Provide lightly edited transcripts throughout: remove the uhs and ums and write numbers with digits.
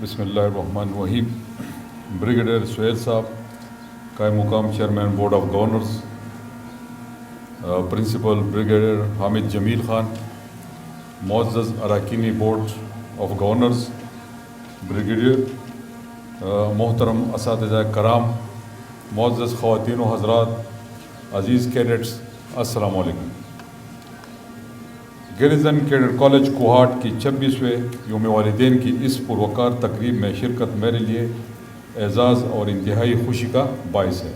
بسم اللہ الرحمن الرحیم۔ بریگیڈیئر سہیل صاحب، قائم مقام chairman board of governors, principal brigadier Hamid Jamil Khan, معزز اراکینی بورڈ آف گورنرز، بریگیڈیئر محترم اساتذہ کرام، معزز خواتین و حضرات، عزیز کیڈٹس، السلام علیکم۔ گیریزن کیڈٹ کالج کوہاٹ کی 26ویں یوم والدین کی اس پروقار تقریب میں شرکت میرے لیے اعزاز اور انتہائی خوشی کا باعث ہے۔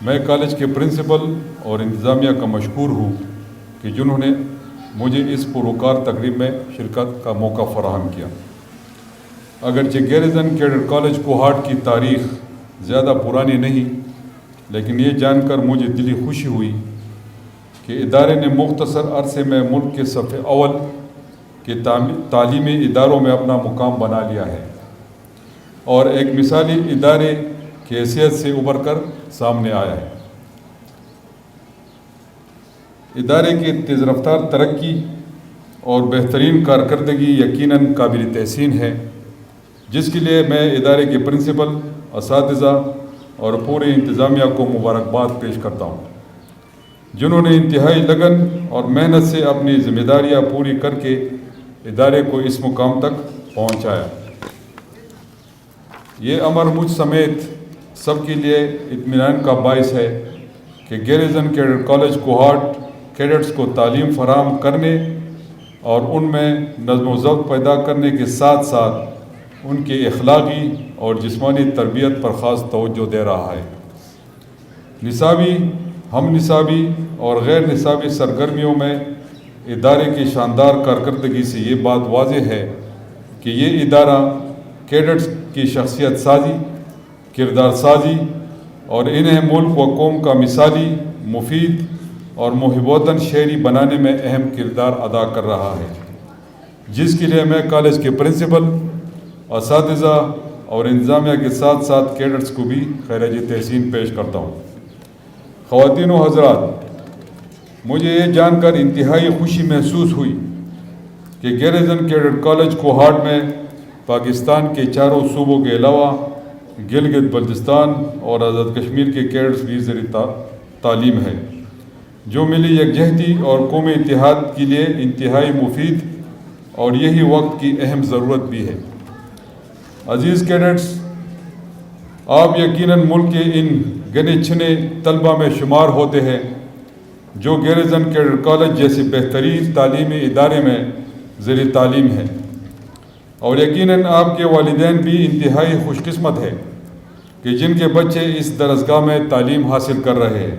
میں کالج کے پرنسپل اور انتظامیہ کا مشکور ہوں کہ جنہوں نے مجھے اس پروقار تقریب میں شرکت کا موقع فراہم کیا۔ اگرچہ گیریزن کیڈٹ کالج کوہاٹ کی تاریخ زیادہ پرانی نہیں، لیکن یہ جان کر مجھے دلی خوشی ہوئی کہ ادارے نے مختصر عرصے میں ملک کے صف اول کے تعلیمی اداروں میں اپنا مقام بنا لیا ہے اور ایک مثالی ادارے کی حیثیت سے ابھر کر سامنے آیا ہے۔ ادارے کی تیز رفتار ترقی اور بہترین کارکردگی یقیناً قابل تحسین ہے، جس کے لیے میں ادارے کے پرنسپل، اساتذہ اور پورے انتظامیہ کو مبارکباد پیش کرتا ہوں، جنہوں نے انتہائی لگن اور محنت سے اپنی ذمہ داریاں پوری کر کے ادارے کو اس مقام تک پہنچایا۔ یہ امر مجھ سمیت سب کے لیے اطمینان کا باعث ہے کہ garrison cadet college Kohat cadets کو تعلیم فراہم کرنے اور ان میں نظم و ضبط پیدا کرنے کے ساتھ ساتھ ان کے اخلاقی اور جسمانی تربیت پر خاص توجہ دے رہا ہے۔ نصابی، ہم نصابی اور غیر نصابی سرگرمیوں میں ادارے کی شاندار کارکردگی سے یہ بات واضح ہے کہ یہ ادارہ کیڈٹس کی شخصیت سازی، کردار سازی اور انہیں ملک و قوم کا مثالی، مفید اور محب وطن شہری بنانے میں اہم کردار ادا کر رہا ہے، جس کے لیے میں کالج کے پرنسپل، اساتذہ اور انتظامیہ کے ساتھ ساتھ کیڈٹس کو بھی خراج تحسین پیش کرتا ہوں۔ خواتین و حضرات، مجھے یہ جان کر انتہائی خوشی محسوس ہوئی کہ گیریزن کیڈٹ کالج کوہاٹ میں پاکستان کے چاروں صوبوں کے علاوہ گلگت بلتستان اور آزاد کشمیر کے کیڈٹس بھی زیر تعلیم ہے، جو ملی یکجہتی اور قومی اتحاد کے لیے انتہائی مفید اور یہی وقت کی اہم ضرورت بھی ہے۔ عزیز کیڈٹس، آپ یقیناً ملک کے ان گنے چنے طلبہ میں شمار ہوتے ہیں جو گیریزن کیڈٹ کالج جیسے بہترین تعلیمی ادارے میں زیر تعلیم ہے، اور یقیناً آپ کے والدین بھی انتہائی خوش قسمت ہیں کہ جن کے بچے اس درسگاہ میں تعلیم حاصل کر رہے ہیں۔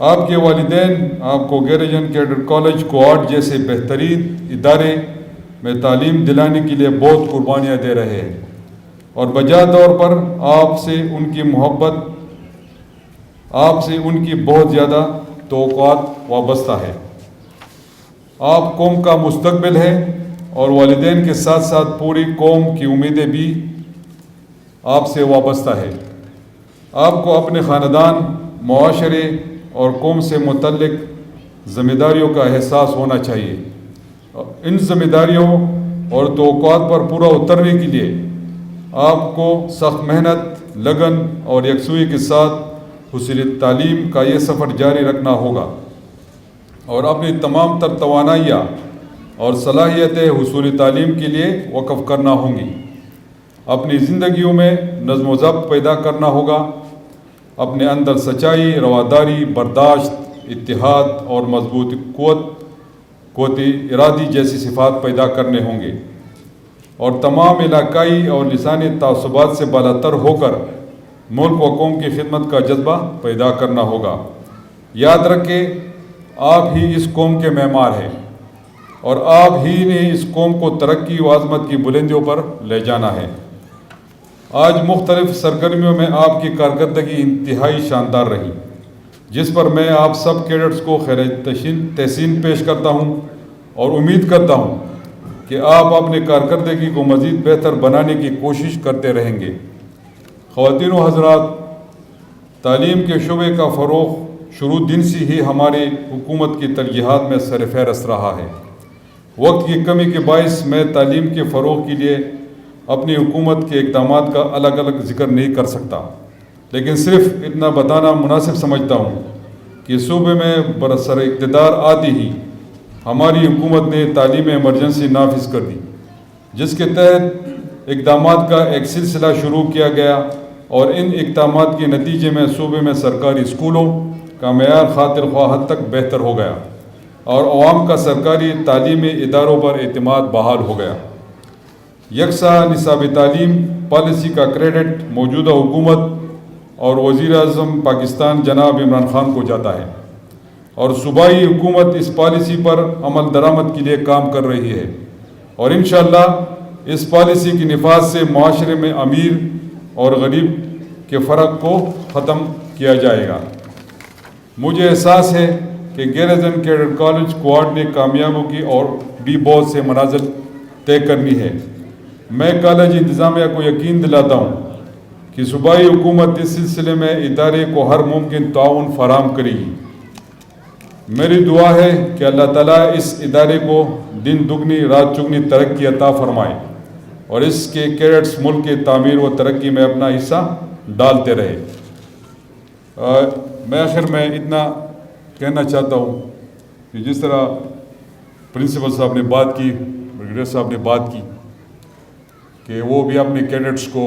آپ کے والدین آپ کو گیریزن کیڈٹ کالج کوہاٹ جیسے بہترین ادارے میں تعلیم دلانے کے لیے بہت قربانیاں دے رہے ہیں، اور بجا طور پر آپ سے ان کی محبت، آپ سے ان کی بہت زیادہ توقعات وابستہ ہے۔ آپ قوم کا مستقبل ہے اور والدین کے ساتھ ساتھ پوری قوم کی امیدیں بھی آپ سے وابستہ ہے۔ آپ کو اپنے خاندان، معاشرے اور قوم سے متعلق ذمہ داریوں کا احساس ہونا چاہیے۔ ان ذمہ داریوں اور توقعات پر پورا اترنے کے لیے آپ کو سخت محنت، لگن اور یکسوئی کے ساتھ حصول تعلیم کا یہ سفر جاری رکھنا ہوگا اور اپنی تمام تر توانائیاں اور صلاحیتیں حصول تعلیم کے لیے وقف کرنا ہوں گی۔ اپنی زندگیوں میں نظم و ضبط پیدا کرنا ہوگا، اپنے اندر سچائی، رواداری، برداشت، اتحاد اور مضبوط قوت ارادی جیسی صفات پیدا کرنے ہوں گے، اور تمام علاقائی اور لسانی تعصبات سے بالاتر ہو کر ملک و قوم کی خدمت کا جذبہ پیدا کرنا ہوگا۔ یاد رکھیں، آپ ہی اس قوم کے معمار ہیں اور آپ ہی نے اس قوم کو ترقی و عظمت کی بلندیوں پر لے جانا ہے۔ آج مختلف سرگرمیوں میں آپ کی کارکردگی انتہائی شاندار رہی، جس پر میں آپ سب کیڈٹس کو خراج تحسین پیش کرتا ہوں اور امید کرتا ہوں کہ آپ اپنی کارکردگی کو مزید بہتر بنانے کی کوشش کرتے رہیں گے۔ خواتین و حضرات، تعلیم کے شعبے کا فروغ شروع دن سے ہی ہماری حکومت کی ترجیحات میں سر فہرست رہا ہے۔ وقت کی کمی کے باعث میں تعلیم کے فروغ کے لیے اپنی حکومت کے اقدامات کا الگ الگ ذکر نہیں کر سکتا، لیکن صرف اتنا بتانا مناسب سمجھتا ہوں کہ صوبے میں برسر اقتدار آتی ہی ہماری حکومت نے تعلیم ایمرجنسی نافذ کر دی، جس کے تحت اقدامات کا ایک سلسلہ شروع کیا گیا، اور ان اقدامات کے نتیجے میں صوبے میں سرکاری اسکولوں کا معیار خاطر خواہ حد تک بہتر ہو گیا اور عوام کا سرکاری تعلیمی اداروں پر اعتماد بحال ہو گیا۔ یکساں نصاب تعلیم پالیسی کا کریڈٹ موجودہ حکومت اور وزیر اعظم پاکستان جناب عمران خان کو جاتا ہے، اور صوبائی حکومت اس پالیسی پر عمل درآمد کے لیے کام کر رہی ہے، اور انشاءاللہ اس پالیسی کی نفاذ سے معاشرے میں امیر اور غریب کے فرق کو ختم کیا جائے گا۔ مجھے احساس ہے کہ گیریزن کیڈٹ کالج کوہارٹ نے کامیابیوں کی اور بھی بہت سے منازل طے کرنی ہے۔ میں کالج انتظامیہ کو یقین دلاتا ہوں کہ صوبائی حکومت اس سلسلے میں ادارے کو ہر ممکن تعاون فراہم کرے گی۔ میری دعا ہے کہ اللہ تعالیٰ اس ادارے کو دن دگنی رات چگنی ترقی عطا فرمائے اور اس کے کیڈٹس ملک کے تعمیر و ترقی میں اپنا حصہ ڈالتے رہے۔ میں آخر میں اتنا کہنا چاہتا ہوں کہ جس طرح پرنسپل صاحب نے بات کی، بریگیڈیئر صاحب نے بات کی کہ وہ بھی اپنے کیڈٹس کو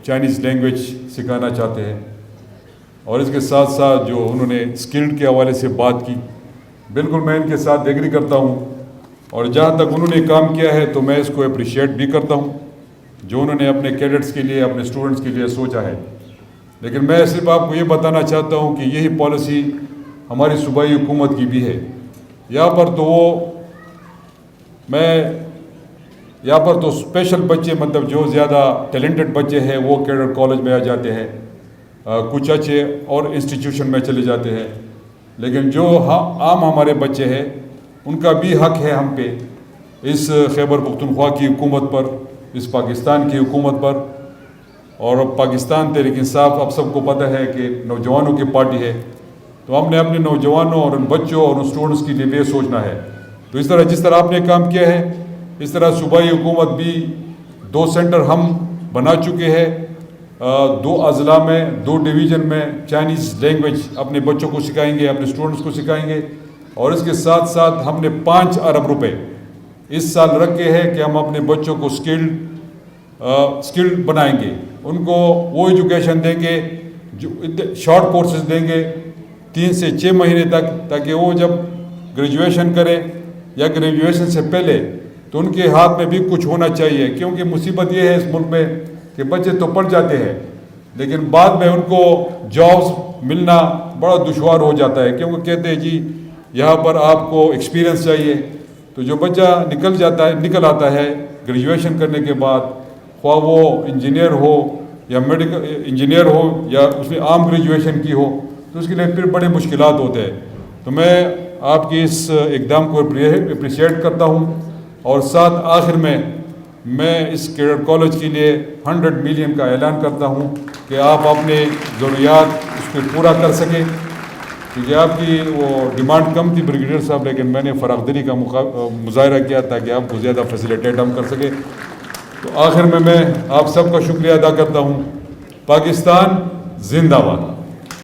چائنیز لینگویج سکھانا چاہتے ہیں، اور اس کے ساتھ ساتھ جو انہوں نے اسکلڈ کے حوالے سے بات کی، بالکل میں ان کے ساتھ ایگری کرتا ہوں، اور جہاں تک انہوں نے کام کیا ہے تو میں اس کو اپریشیٹ بھی کرتا ہوں جو انہوں نے اپنے کیڈٹس کے لیے، اپنے اسٹوڈنٹس کے لیے سوچا ہے۔ لیکن میں صرف آپ کو یہ بتانا چاہتا ہوں کہ یہی پالیسی ہماری صوبائی حکومت کی بھی ہے۔ یہاں پر تو اسپیشل بچے، مطلب جو زیادہ ٹیلنٹڈ بچے ہیں وہ کیڈٹ کالج میں آ جاتے ہیں، کچھ اچھے اور انسٹیٹیوشن میں چلے جاتے ہیں، لیکن جو عام ہمارے بچے ہیں ان کا بھی حق ہے ہم پہ، اس خیبر پختونخوا کی حکومت پر، اس پاکستان کی حکومت پر، اور پاکستان تحریک انصاف اب سب کو پتہ ہے کہ نوجوانوں کی پارٹی ہے، تو ہم نے اپنے نوجوانوں اور ان بچوں اور ان اسٹوڈنٹس کے لیے بھی سوچنا ہے۔ تو اس طرح جس طرح آپ نے کام کیا ہے، اس طرح صوبائی حکومت بھی 2 سینٹر ہم بنا چکے ہیں، 2 اضلاع میں، 2 ڈویژن میں چائنیز لینگویج اپنے بچوں کو سکھائیں گے، اپنے اسٹوڈنٹس کو سکھائیں گے، اور اس کے ساتھ ساتھ ہم نے 5 ارب روپے اس سال رکھے ہیں کہ ہم اپنے بچوں کو اسکلڈ بنائیں گے، ان کو وہ ایجوکیشن دیں گے، جو شارٹ کورسز دیں گے 3 سے 6 مہینے تک، تاکہ وہ جب گریجویشن کرے یا گریجویشن سے پہلے تو ان کے ہاتھ میں بھی کچھ ہونا چاہیے، کیونکہ مصیبت یہ ہے اس ملک میں کہ بچے تو پڑھ جاتے ہیں لیکن بعد میں ان کو جابز ملنا بڑا دشوار ہو جاتا ہے، کیونکہ کہتے ہیں جی یہاں پر آپ کو ایکسپیرینس چاہیے۔ تو جو بچہ نکل آتا ہے گریجویشن کرنے کے بعد، خواہ وہ انجینئر ہو یا میڈیکل انجینئر ہو یا اس نے عام گریجویشن کی ہو، تو اس کے لیے پھر بڑے مشکلات ہوتے ہیں۔ تو میں آپ کی اس اقدام کو اپریشیٹ کرتا ہوں، اور ساتھ آخر میں اس کیڈٹ کالج کے لیے 100 ملین کا اعلان کرتا ہوں کہ آپ اپنے ضروریات اس کو پورا کر سکیں، کیونکہ آپ کی وہ ڈیمانڈ کم تھی بریگیڈیئر صاحب، لیکن میں نے فراخ دلی کا مظاہرہ کیا تاکہ آپ کو زیادہ فیسیلیٹیٹ ہم کر سکیں۔ تو آخر میں آپ سب کا شکریہ ادا کرتا ہوں۔ پاکستان زندہ باد۔